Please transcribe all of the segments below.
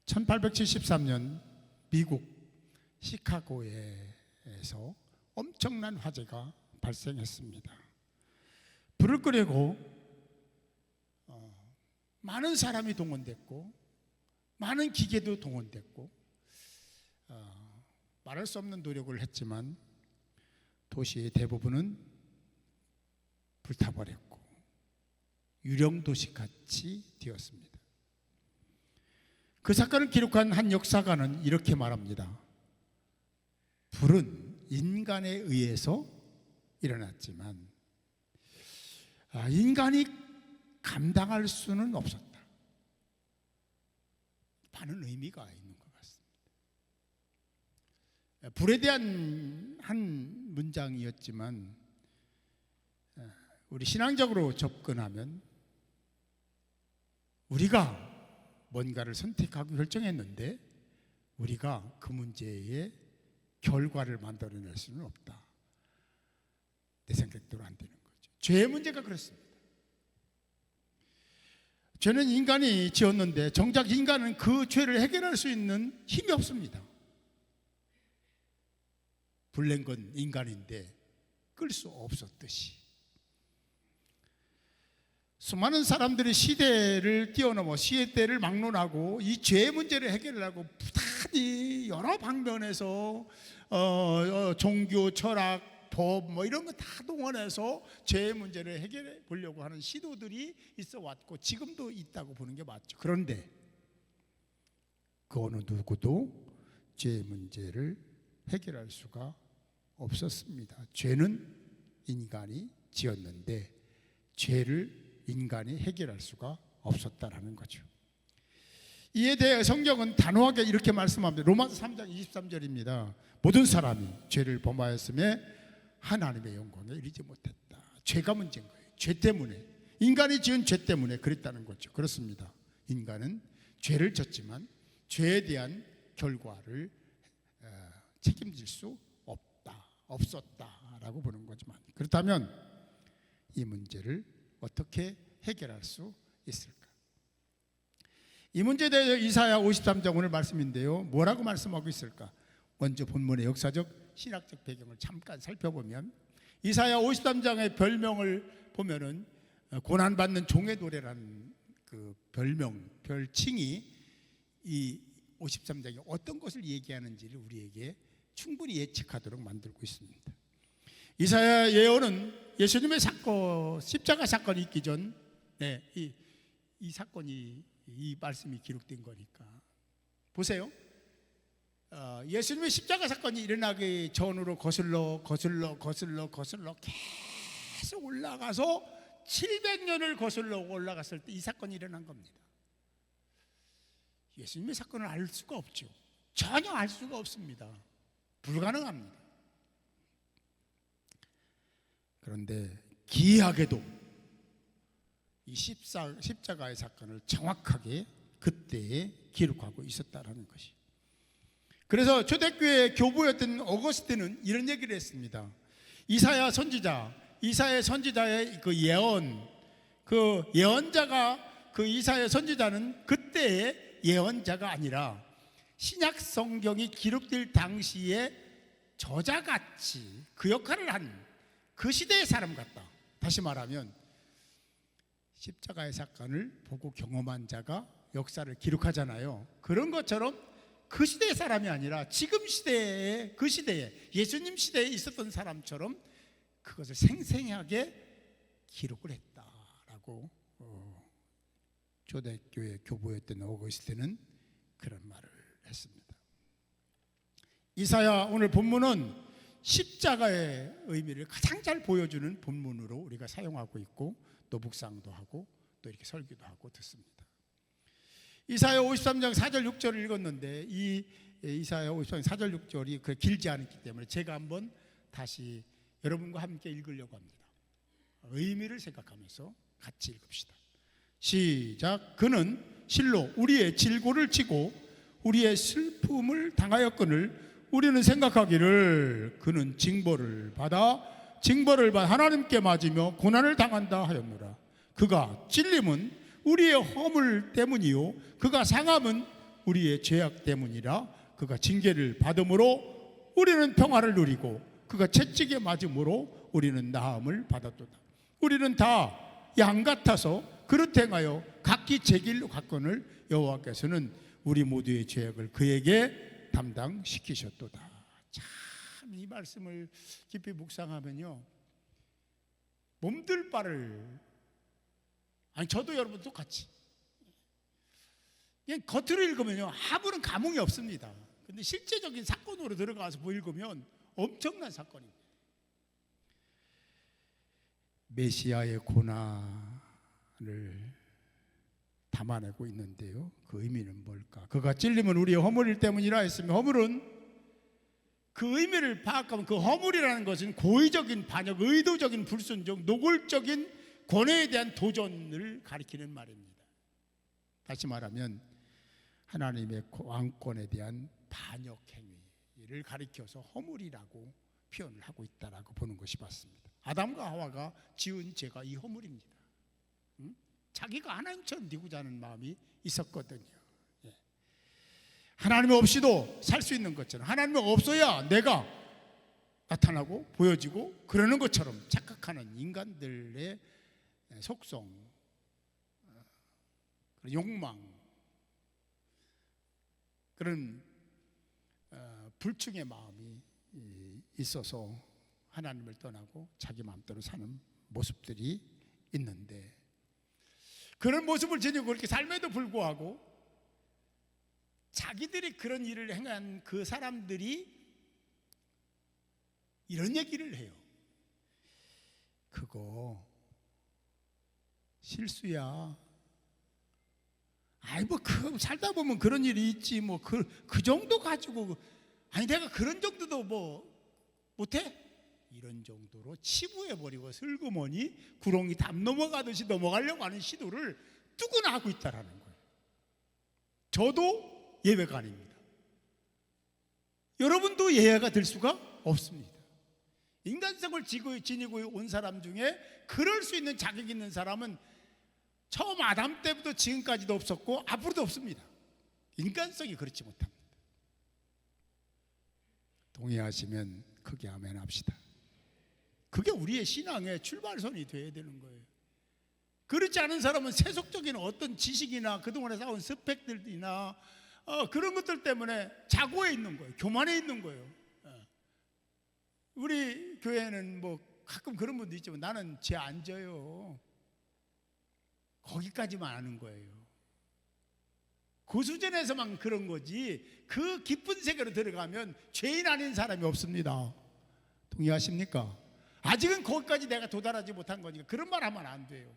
1873년 미국 시카고에서 엄청난 화재가 발생했습니다. 불을 끄려고 많은 사람이 동원됐고 많은 기계도 동원됐고 말할 수 없는 노력을 했지만 도시의 대부분은 불타버렸고 유령도시같이 되었습니다. 그 사건을 기록한 한 역사가는 이렇게 말합니다. 불은 인간에 의해서 일어났지만 인간이 감당할 수는 없었다. 많은 의미가 있는 것 같습니다. 불에 대한 한 문장이었지만 우리 신앙적으로 접근하면 우리가 뭔가를 선택하고 결정했는데 우리가 그 문제의 결과를 만들어낼 수는 없다. 내 생각대로 안 되는 거죠. 죄의 문제가 그렇습니다. 죄는 인간이 지었는데 정작 인간은 그 죄를 해결할 수 있는 힘이 없습니다. 불낸 건 인간인데 끌 수 없었듯이 수많은 사람들이 시대를 뛰어넘어 시대를 막론하고 이 죄의 문제를 해결하려고 부단히 여러 방면에서 종교, 철학, 법 이런 거 다 동원해서 죄의 문제를 해결해 보려고 하는 시도들이 있어 왔고 지금도 있다고 보는 게 맞죠. 그런데 그 어느 누구도 죄의 문제를 해결할 수가 없었습니다. 죄는 인간이 지었는데 죄를 인간이 해결할 수가 없었다라는 거죠. 이에 대해 성경은 단호하게 이렇게 말씀합니다. 로마서 3장 23절입니다. 모든 사람이 죄를 범하였음에 하나님의 영광에 이르지 못했다. 죄가 문제인 거예요. 죄 때문에, 인간이 지은 죄 때문에 그랬다는 거죠. 그렇습니다. 인간은 죄를 졌지만 죄에 대한 결과를 책임질 수 없었다라고 보는 거지만, 그렇다면 이 문제를 어떻게 해결할 수 있을까? 이 문제에 대해서 이사야 53장 오늘 말씀인데요, 뭐라고 말씀하고 있을까? 먼저 본문의 역사적 신학적 배경을 잠깐 살펴보면 이사야 53장의 별명을 보면은 고난받는 종의 노래라는 그 별칭이 이 53장이 어떤 것을 얘기하는지를 우리에게 충분히 예측하도록 만들고 있습니다. 이사야 예언은 예수님의 사건, 십자가 사건이 있기 전 이 사건이, 이 말씀이 기록된 거니까 보세요. 예수님의 십자가 사건이 일어나기 전으로 거슬러 계속 올라가서 700년을 거슬러 올라갔을 때 이 사건이 일어난 겁니다. 예수님의 사건을 알 수가 없죠. 전혀 알 수가 없습니다. 불가능합니다. 그런데 기이하게도 이 십자가의 사건을 정확하게 그때에 기록하고 있었다라는 것이. 그래서 초대교회 교부였던 어거스틴은 이런 얘기를 했습니다. 이사야 선지자의 그 예언, 그 예언자가, 그 이사야 선지자는 그때의 예언자가 아니라 신약 성경이 기록될 당시에 저자같이 그 역할을 한 그 시대의 사람 같다. 다시 말하면 십자가의 사건을 보고 경험한 자가 역사를 기록하잖아요. 그런 것처럼 그 시대의 사람이 아니라 지금 시대에, 그 시대에, 예수님 시대에 있었던 사람처럼 그것을 생생하게 기록을 했다라고 초대교회 교부였던 어거스틴은 그런 말을 했습니다. 이사야 오늘 본문은 십자가의 의미를 가장 잘 보여주는 본문으로 우리가 사용하고 있고 또 묵상도 하고 또 이렇게 설교도 하고 듣습니다. 이사야 53장 4절 6절을 읽었는데 이 이사야 53장 4절 6절이 그 길지 않기 때문에 제가 한번 다시 여러분과 함께 읽으려고 합니다. 의미를 생각하면서 같이 읽읍시다. 시작. 그는 실로 우리의 질고를 지고 우리의 슬픔을 당하였거늘 우리는 생각하기를 그는 징벌을 받아 하나님께 맞으며 고난을 당한다 하였노라. 그가 찔림은 우리의 허물 때문이요 그가 상함은 우리의 죄악 때문이라 그가 징계를 받음으로 우리는 평화를 누리고 그가 채찍에 맞음으로 우리는 나음을 받았도다. 우리는 다 양 같아서 그릇 행하여 각기 제 길로 갔거늘 여호와께서는 우리 모두의 죄악을 그에게 담당시키셨도다. 참 이 말씀을 깊이 묵상하면요, 몸둘 바를, 아니 저도 여러분 똑같이 그냥 겉으로 읽으면요 아무런 감흥이 없습니다. 근데 실제적인 사건으로 들어가서 읽으면 엄청난 사건입니다. 메시아의 고난을 담아내고 있는데요, 그 의미는 뭘까? 그가 찔림은 우리의 허물 때문이라 했으며, 허물은 그 의미를 파악하면 그 허물이라는 것은 고의적인 반역, 의도적인 불순종, 노골적인 권해에 대한 도전을 가리키는 말입니다. 다시 말하면 하나님의 왕권에 대한 반역 행위를 가리켜서 허물이라고 표현을 하고 있다라고 보는 것이 맞습니다. 아담과 하와가 지은 죄가 이 허물입니다. 자기가 하나님처럼 되고자 하는 마음이 있었거든요. 하나님 없이도 살 수 있는 것처럼, 하나님 없어야 내가 나타나고 보여지고 그러는 것처럼 착각하는 인간들의 속성, 욕망, 그런 불충의 마음이 있어서 하나님을 떠나고 자기 마음대로 사는 모습들이 있는데, 그런 모습을 지니고 그렇게 삶에도 불구하고 자기들이 그런 일을 행한 그 사람들이 이런 얘기를 해요. 그거 실수야. 아이 그 살다 보면 그런 일이 있지 그 정도 가지고, 아니 내가 그런 정도도 못해? 이런 정도로 치부해버리고 슬그머니 구렁이 담 넘어가듯이 넘어가려고 하는 시도를 누구나 하고 있다라는 거예요. 저도 예외가 아닙니다. 여러분도 예외가 될 수가 없습니다. 인간성을 지니고 온 사람 중에 그럴 수 있는 자격이 있는 사람은 처음 아담 때부터 지금까지도 없었고 앞으로도 없습니다. 인간성이 그렇지 못합니다. 동의하시면 크게 아멘 합시다. 그게 우리의 신앙의 출발선이 되어야 되는 거예요. 그렇지 않은 사람은 세속적인 어떤 지식이나 그동안에 쌓은 스펙들이나 그런 것들 때문에 자고에 있는 거예요. 교만에 있는 거예요. 우리 교회는 가끔 그런 분도 있지만 나는 죄 안 져요. 거기까지만 아는 거예요. 그 수준에서만 그런 거지, 그 깊은 세계로 들어가면 죄인 아닌 사람이 없습니다. 동의하십니까? 아직은 거기까지 내가 도달하지 못한 거니까 그런 말 하면 안 돼요.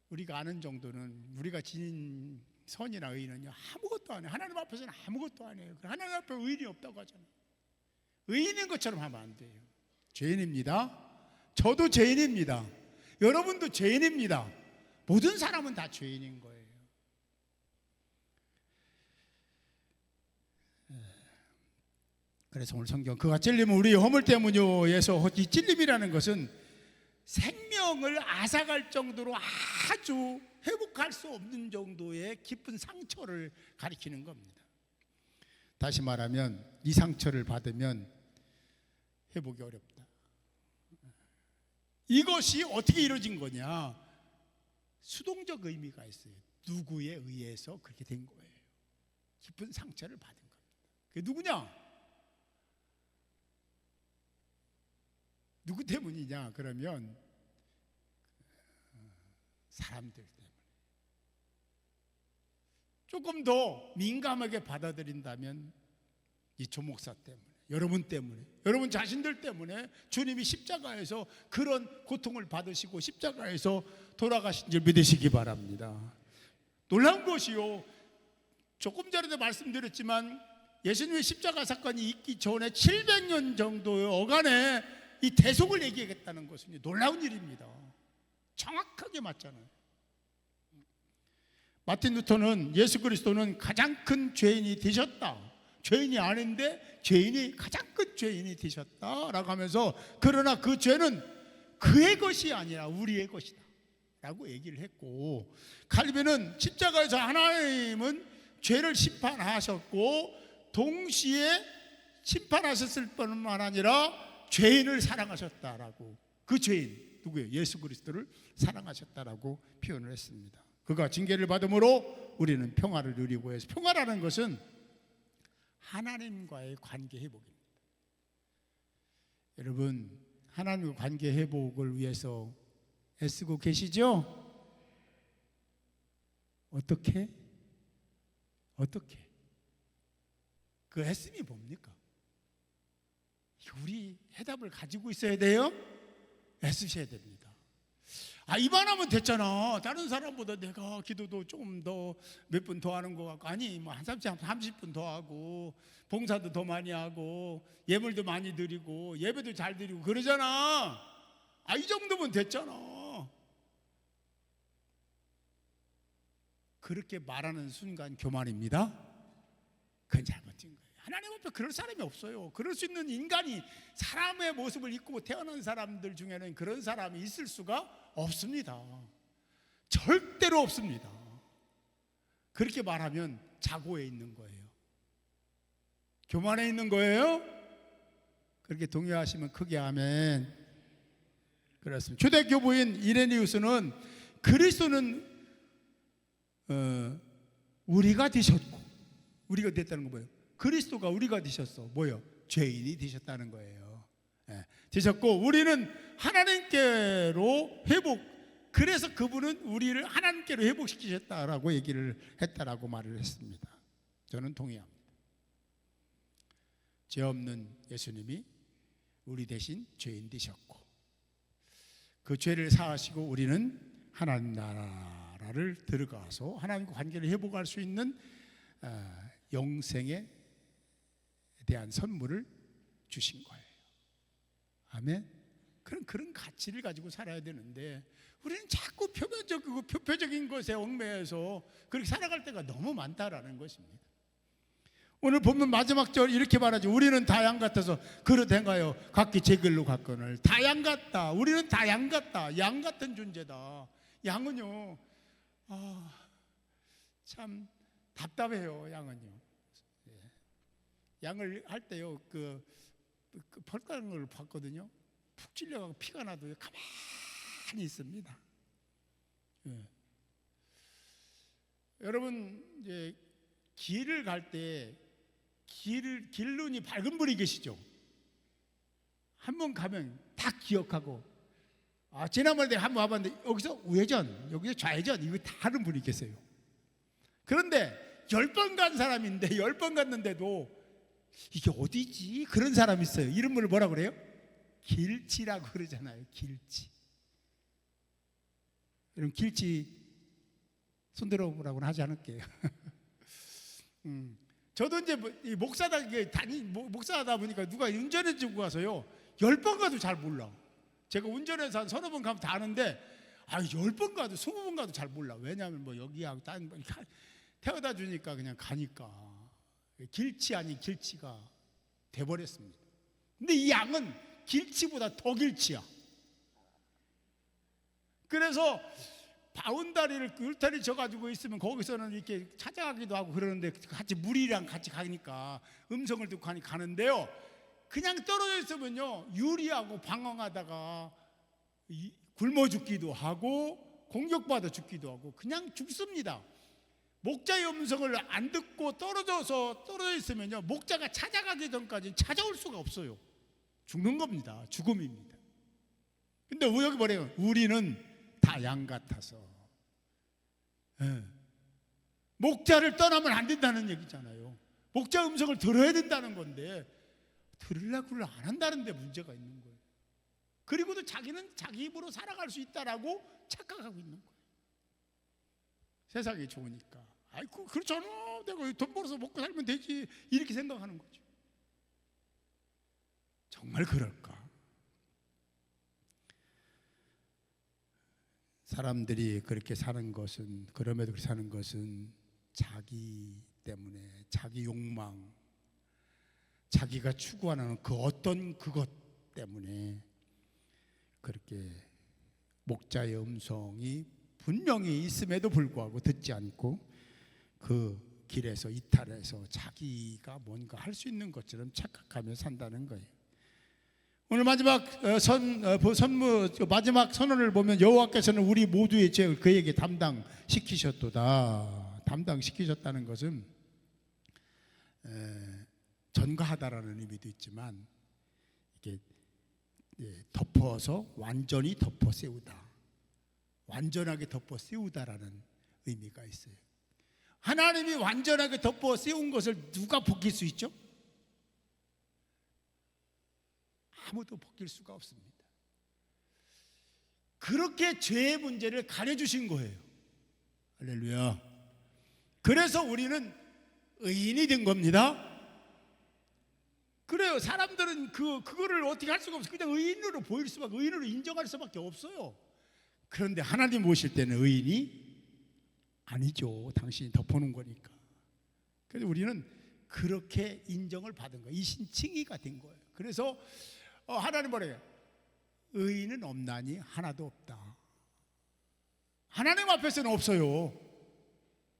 우리가 아는 정도는, 우리가 지닌 선이나 의는요 아무것도 안 해요. 하나님 앞에서는 아무것도 안 해요. 하나님 앞에 의인이 없다고 하잖아요. 의인인 것처럼 하면 안 돼요. 죄인입니다. 저도 죄인입니다. 여러분도 죄인입니다. 모든 사람은 다 죄인인 거예요. 그래서 오늘 성경 그가 찔림은 우리의 허물 때문이요에서 이 찔림이라는 것은 생명을 앗아갈 정도로 아주 회복할 수 없는 정도의 깊은 상처를 가리키는 겁니다. 다시 말하면 이 상처를 받으면 회복이 어렵다. 이것이 어떻게 이루어진 거냐? 수동적 의미가 있어요. 누구에 의해서 그렇게 된 거예요. 깊은 상처를 받은 겁니다. 그게 누구냐? 누구 때문이냐? 그러면 사람들 때문에. 조금 더 민감하게 받아들인다면 이 조목사 때문에, 여러분 때문에, 여러분 자신들 때문에 주님이 십자가에서 그런 고통을 받으시고 십자가에서 돌아가신 줄 믿으시기 바랍니다. 놀라운 것이요, 조금 전에도 말씀드렸지만 예수님의 십자가 사건이 있기 전에 700년 정도의 어간에 이 대속을 얘기하겠다는 것은 놀라운 일입니다. 정확하게 맞잖아요. 마틴 루터는 예수 그리스도는 가장 큰 죄인이 되셨다, 죄인이 아닌데 죄인이 가장 큰 죄인이 되셨다라고 하면서, 그러나 그 죄는 그의 것이 아니라 우리의 것이다 라고 얘기를 했고, 칼빈은 십자가에서 하나님은 죄를 심판하셨고 동시에 심판하셨을 뿐만 아니라 죄인을 사랑하셨다라고, 그 죄인 누구예요? 예수 그리스도를 사랑하셨다라고 표현을 했습니다. 그가 징계를 받음으로 우리는 평화를 누리고 해서, 평화라는 것은 하나님과의 관계 회복입니다. 여러분, 하나님과 관계 회복을 위해서 애쓰고 계시죠? 어떻게? 그 애씀이 뭡니까? 우리 해답을 가지고 있어야 돼요. 애쓰셔야 됩니다. 이만하면 됐잖아. 다른 사람보다 내가 기도도 좀 더 몇 분 더 하는 것 같고, 아니 뭐 한 30분 더 하고, 봉사도 더 많이 하고, 예물도 많이 드리고, 예배도 잘 드리고 그러잖아. 이 정도면 됐잖아. 그렇게 말하는 순간 교만입니다. 그건 잘못된 거예요. 하나님 앞에 그럴 사람이 없어요. 그럴 수 있는 인간이, 사람의 모습을 입고 태어난 사람들 중에는 그런 사람이 있을 수가 없습니다. 절대로 없습니다. 그렇게 말하면 자고에 있는 거예요. 교만에 있는 거예요. 그렇게 동의하시면 크게 아멘. 그렇습니다. 초대교부인 이레니우스는 그리스도는 우리가 되셨고, 우리가 됐다는 거 뭐예요? 그리스도가 우리가 되셨어. 뭐요? 죄인이 되셨다는 거예요. 되셨고 우리는 하나님께로 회복, 그래서 그분은 우리를 하나님께로 회복시키셨다라고 얘기를 했다라고 말을 했습니다. 저는 동의합니다. 죄 없는 예수님이 우리 대신 죄인 되셨고, 그 죄를 사하시고 우리는 하나님 나라를 들어가서 하나님과 관계를 회복할 수 있는 영생에 대한 선물을 주신 거예요. 아멘. 그런 가치를 가지고 살아야 되는데, 우리는 자꾸 표표적인 것에 얽매여서 그렇게 살아갈 때가 너무 많다라는 것입니다. 오늘 본문 마지막 절 이렇게 말하죠. 우리는 다 양 같아서 그릇행하여 각기 제 길로 갔거늘. 다 양 같다. 우리는 다 양 같다. 양 같은 존재다. 양은요, 참 답답해요. 양은요. 양을 할 때요, 그 펄가를 봤거든요. 푹 찔려가고 피가 나도 가만히 있습니다. 여러분, 이제 길을 갈 때 길눈이 밝은 분이 계시죠? 한 번 가면 다 기억하고, 지난번에 내가 한 번 와봤는데 여기서 우회전, 여기서 좌회전, 이거 다 하는 분이 계세요. 그런데 10번 간 사람인데 10번 갔는데도 이게 어디지? 그런 사람이 있어요. 이름을 뭐라고 그래요? 길치라고 그러잖아요. 길치. 여러분, 길치 손들어보라고는 하지 않을게요. 저도 이제 목사하다 보니까 누가 운전해 주고 가서요, 10번 가도 잘 몰라. 제가 운전해서 한 서너 번 가면 다 아는데, 10번 가도 20번 가도 잘 몰라. 왜냐하면 뭐 여기하고 딴 태워다 주니까 그냥 가니까. 길치 아닌 길치가 돼버렸습니다. 근데 이 양은 길치보다 더 길치야. 그래서 바운다리를 울타리 져가지고 있으면 거기서는 이렇게 찾아가기도 하고 그러는데, 같이 무리랑 같이 가니까 음성을 듣고 가는데요, 그냥 떨어져 있으면요 유리하고 방황하다가 굶어 죽기도 하고 공격받아 죽기도 하고 그냥 죽습니다. 목자의 음성을 안 듣고 떨어져 있으면요, 목자가 찾아가기 전까지 찾아올 수가 없어요. 죽는 겁니다. 죽음입니다. 근데 여기 뭐래요? 우리는 다 양 같아서. 목자를 떠나면 안 된다는 얘기잖아요. 목자 음성을 들어야 된다는 건데 들으려고 안 한다는 데 문제가 있는 거예요. 그리고도 자기는 자기 입으로 살아갈 수 있다라고 착각하고 있는 거예요. 세상이 좋으니까. 아이고 그렇잖아, 내가 돈 벌어서 먹고 살면 되지, 이렇게 생각하는 거죠. 정말 그럴까? 사람들이 그렇게 사는 것은, 그럼에도 그렇게 사는 것은 자기 때문에, 자기 욕망, 자기가 추구하는 그 어떤 그것 때문에 그렇게 목자의 음성이 분명히 있음에도 불구하고 듣지 않고 그 길에서 이탈해서 자기가 뭔가 할 수 있는 것처럼 착각하며 산다는 거예요. 오늘 마지막 마지막 선언을 보면 여호와께서는 우리 모두의 죄를 그에게 담당시키셨도다. 담당시키셨다는 것은 전가하다라는 의미도 있지만 이게 덮어서 완전히 덮어 씌우다, 완전하게 덮어 씌우다라는 의미가 있어요. 하나님이 완전하게 덮어 씌운 것을 누가 벗길 수 있죠? 아무도 벗길 수가 없습니다. 그렇게 죄의 문제를 가려주신 거예요. 할렐루야. 그래서 우리는 의인이 된 겁니다. 그래요. 사람들은 그거를 어떻게 할 수가 없어요. 그냥 의인으로 보일 수밖에, 의인으로 인정할 수밖에 없어요. 그런데 하나님 보실 때는 의인이 아니죠. 당신이 덮어놓은 거니까. 그래서 우리는 그렇게 인정을 받은 거예요. 이신칭의가 된 거예요. 그래서 하나님 뭐래요? 의인은 없나니 하나도 없다. 하나님 앞에서는 없어요.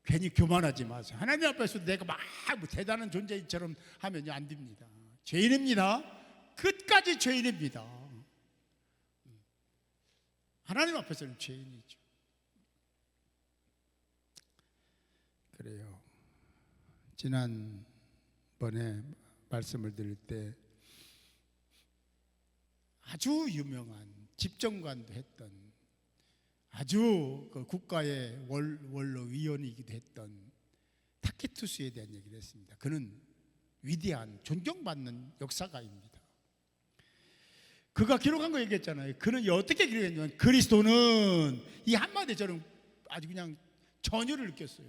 괜히 교만하지 마세요. 하나님 앞에서 내가 막 대단한 존재처럼 하면 안 됩니다. 죄인입니다. 끝까지 죄인입니다. 하나님 앞에서는 죄인이죠. 그래요. 지난번에 말씀을 드릴 때 아주 유명한 집정관도 했던, 아주 그 국가의 원로위원이기도 했던 타케투스에 대한 얘기를 했습니다. 그는 위대한 존경받는 역사가입니다. 그가 기록한 거 얘기했잖아요. 그는 어떻게 기록했냐면, 그리스도는, 이 한마디에 저는 아주 그냥 전율을 느꼈어요.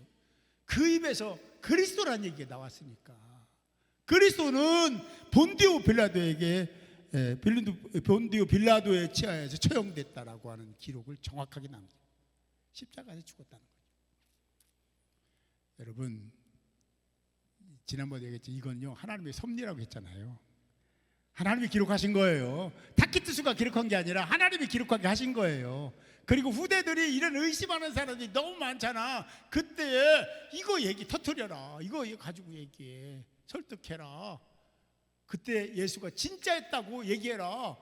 그 입에서 그리스도라는 얘기가 나왔으니까. 그리스도는 본디오 빌라도의 치하에서 처형됐다라고 하는 기록을 정확하게 남겨요. 십자가에서 죽었다는 거죠. 여러분, 지난번에 얘기했죠. 이건요, 하나님의 섭리라고 했잖아요. 하나님이 기록하신 거예요. 타키투스가 기록한 게 아니라 하나님이 기록하게 하신 거예요. 그리고 후대들이 이런 의심하는 사람들이 너무 많잖아. 그때에 이거 얘기 터뜨려라, 이거 가지고 얘기해, 설득해라. 그때 예수가 진짜였다고 얘기해라.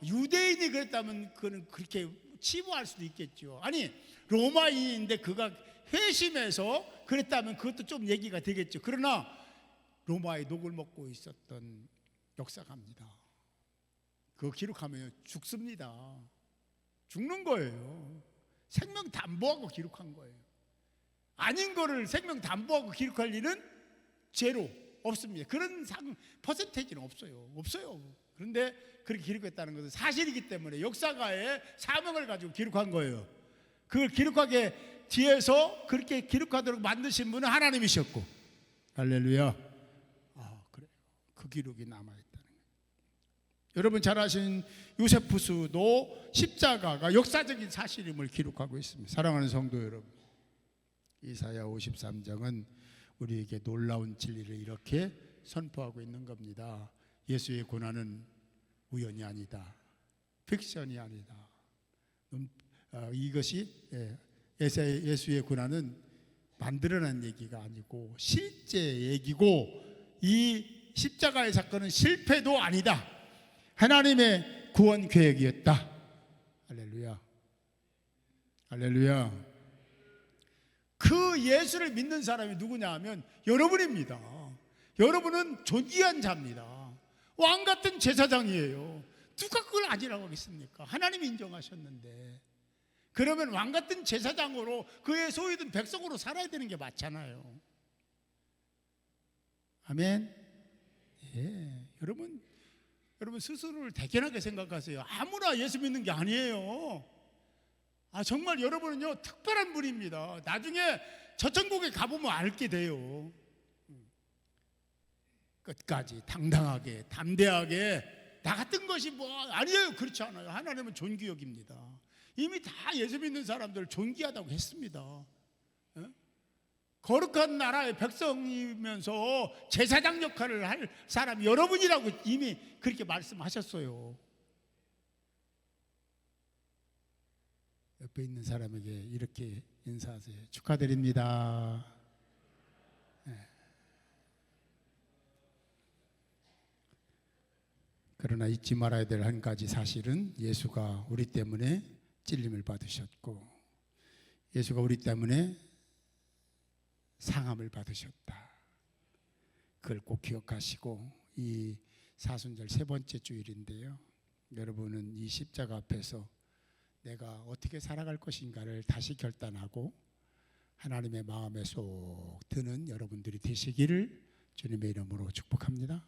유대인이 그랬다면 그는 그렇게 치부할 수도 있겠죠. 아니, 로마인인데 그가 회심해서 그랬다면 그것도 좀 얘기가 되겠죠. 그러나 로마의 녹을 먹고 있었던 역사가입니다. 그거 기록하면 죽습니다. 죽는 거예요. 생명 담보하고 기록한 거예요. 아닌 거를 생명 담보하고 기록할 일은 제로, 없습니다. 그런 퍼센테이지는 없어요. 그런데 그렇게 기록했다는 것은 사실이기 때문에 역사가의 사명을 가지고 기록한 거예요. 그걸 기록하게 뒤에서 그렇게 기록하도록 만드신 분은 하나님이셨고, 할렐루야. 그래요. 그 기록이 남아있다는 거예요. 여러분 잘 아시는 요세푸스도 십자가가 역사적인 사실임을 기록하고 있습니다. 사랑하는 성도 여러분, 이사야 53장은 우리에게 놀라운 진리를 이렇게 선포하고 있는 겁니다. 예수의 고난은 우연이 아니다, 픽션이 아니다. 이것이 예수의 고난은 만들어낸 얘기가 아니고 실제 얘기고, 이 십자가의 사건은 실패도 아니다, 하나님의 구원 계획이었다. 할렐루야. 할렐루야. 그 예수를 믿는 사람이 누구냐 하면 여러분입니다. 여러분은 존귀한 자입니다. 왕같은 제사장이에요. 누가 그걸 아니라고 하겠습니까? 하나님이 인정하셨는데. 그러면 왕같은 제사장으로 그의 소유된 백성으로 살아야 되는 게 맞잖아요. 아멘. 예, 여러분 스스로를 대견하게 생각하세요. 아무나 예수 믿는 게 아니에요. 정말 여러분은요, 특별한 분입니다. 나중에 저 천국에 가보면 알게 돼요. 끝까지 당당하게, 담대하게, 나 같은 것이 아니에요. 그렇지 않아요. 하나님은 존귀 여깁니다. 이미 다 예수 믿는 사람들 존귀하다고 했습니다. 거룩한 나라의 백성이면서 제사장 역할을 할 사람이 여러분이라고 이미 그렇게 말씀하셨어요. 옆에 있는 사람에게 이렇게 인사하세요. 축하드립니다. 그러나 잊지 말아야 될 한 가지 사실은 예수가 우리 때문에 찔림을 받으셨고 예수가 우리 때문에 상함을 받으셨다. 그걸 꼭 기억하시고 이 사순절 세 번째 주일인데요. 여러분은 이 십자가 앞에서 내가 어떻게 살아갈 것인가를 다시 결단하고 하나님의 마음에 쏙 드는 여러분들이 되시기를 주님의 이름으로 축복합니다.